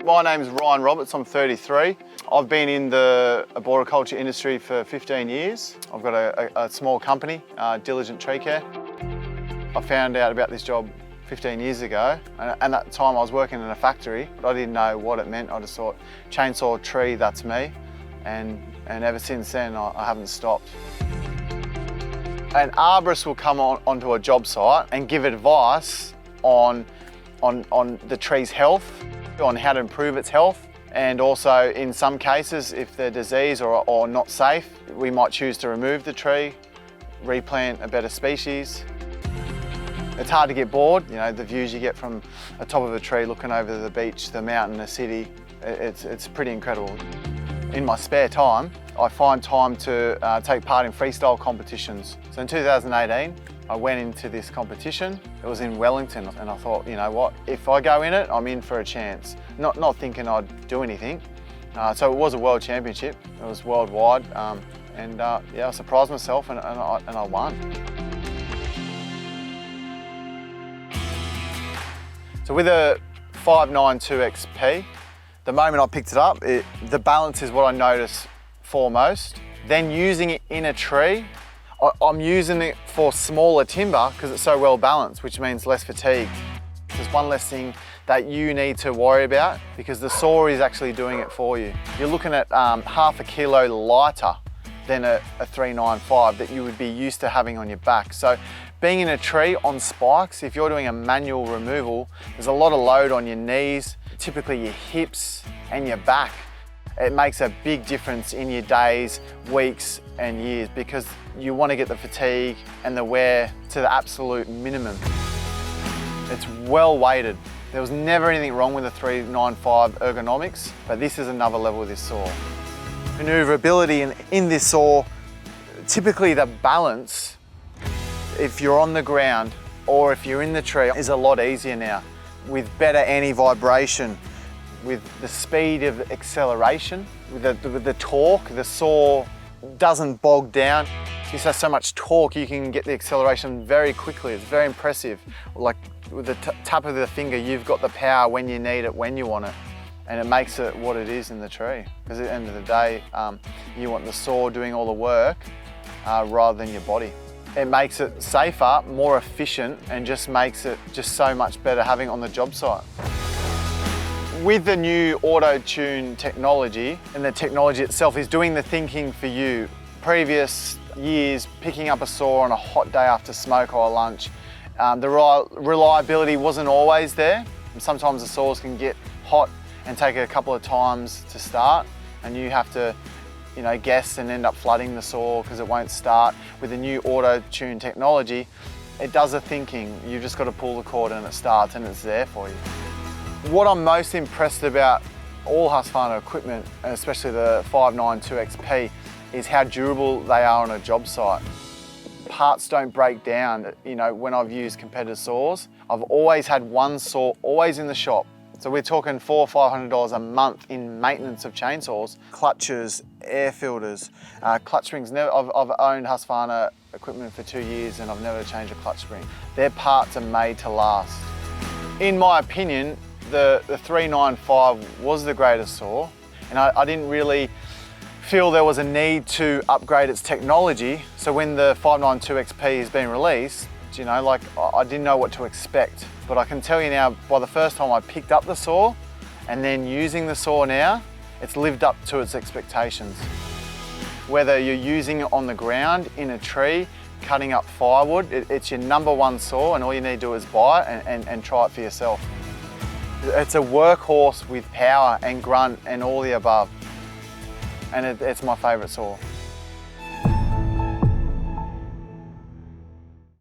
My name's Ryan Roberts, I'm 33. I've been in the arboriculture industry for 15 years. I've got a small company, Diligent Tree Care. I found out about this job 15 years ago, and at the time I was working in a factory, but I didn't know what it meant. I just thought, chainsaw, tree, that's me. And ever since then, I haven't stopped. An arborist will come onto a job site and give advice on the tree's health, on how to improve its health, and also in some cases, if they're diseased or not safe, we might choose to remove the tree, replant a better species. It's hard to get bored, you know, the views you get from the top of a tree looking over the beach, the mountain, the city, it's pretty incredible. In my spare time, I find time to take part in freestyle competitions. So in 2018, I went into this competition. It was in Wellington, and I thought, you know what, if I go in it, I'm in for a chance. Not thinking I'd do anything. So it was a world championship. It was worldwide, yeah, I surprised myself and I won. So with a 592 XP, the moment I picked it up, the balance is what I notice foremost. Then using it in a tree, I'm using it for smaller timber because it's so well balanced, which means less fatigue. There's one less thing that you need to worry about because the saw is actually doing it for you. You're looking at half a kilo lighter than a 395 that you would be used to having on your back. So being in a tree on spikes, if you're doing a manual removal, there's a lot of load on your knees, typically your hips and your back. It makes a big difference in your days, weeks and years because you want to get the fatigue and the wear to the absolute minimum. It's well weighted. There was never anything wrong with the 395 ergonomics, but this is another level with this saw. Maneuverability in this saw, typically the balance, if you're on the ground or if you're in the tree, is a lot easier now with better anti-vibration, with the speed of acceleration, with the torque. The saw doesn't bog down. This has so much torque, you can get the acceleration very quickly. It's very impressive. Like with the tap of the finger, you've got the power when you need it, when you want it. And it makes it what it is in the tree. Because at the end of the day, you want the saw doing all the work rather than your body. It makes it safer, more efficient, and just makes it just so much better having on the job site. With the new auto-tune technology, and the technology itself is doing the thinking for you. Previous years, picking up a saw on a hot day after smoke or lunch, the reliability wasn't always there. And sometimes the saws can get hot and take a couple of times to start, and you have to, you know, guess and end up flooding the saw because it won't start. With the new auto-tune technology, it does the thinking. You've just got to pull the cord and it starts and it's there for you. What I'm most impressed about all Husqvarna equipment, and especially the 592 XP, is how durable they are on a job site. Parts don't break down. You know, when I've used competitor saws, I've always had one saw always in the shop. So we're talking $400 or $500 a month in maintenance of chainsaws, clutches, air filters, clutch springs. I've owned Husqvarna equipment for 2 years and I've never changed a clutch spring. Their parts are made to last. In my opinion, the 395 was the greatest saw, and I didn't really feel there was a need to upgrade its technology. So when the 592 XP has been released, you know, like I didn't know what to expect. But I can tell you now, by the first time I picked up the saw and then using the saw now, it's lived up to its expectations. Whether you're using it on the ground, in a tree, cutting up firewood, it's your #1 saw, and all you need to do is buy it and try it for yourself. It's a workhorse with power and grunt and all the above. And it's my favourite saw.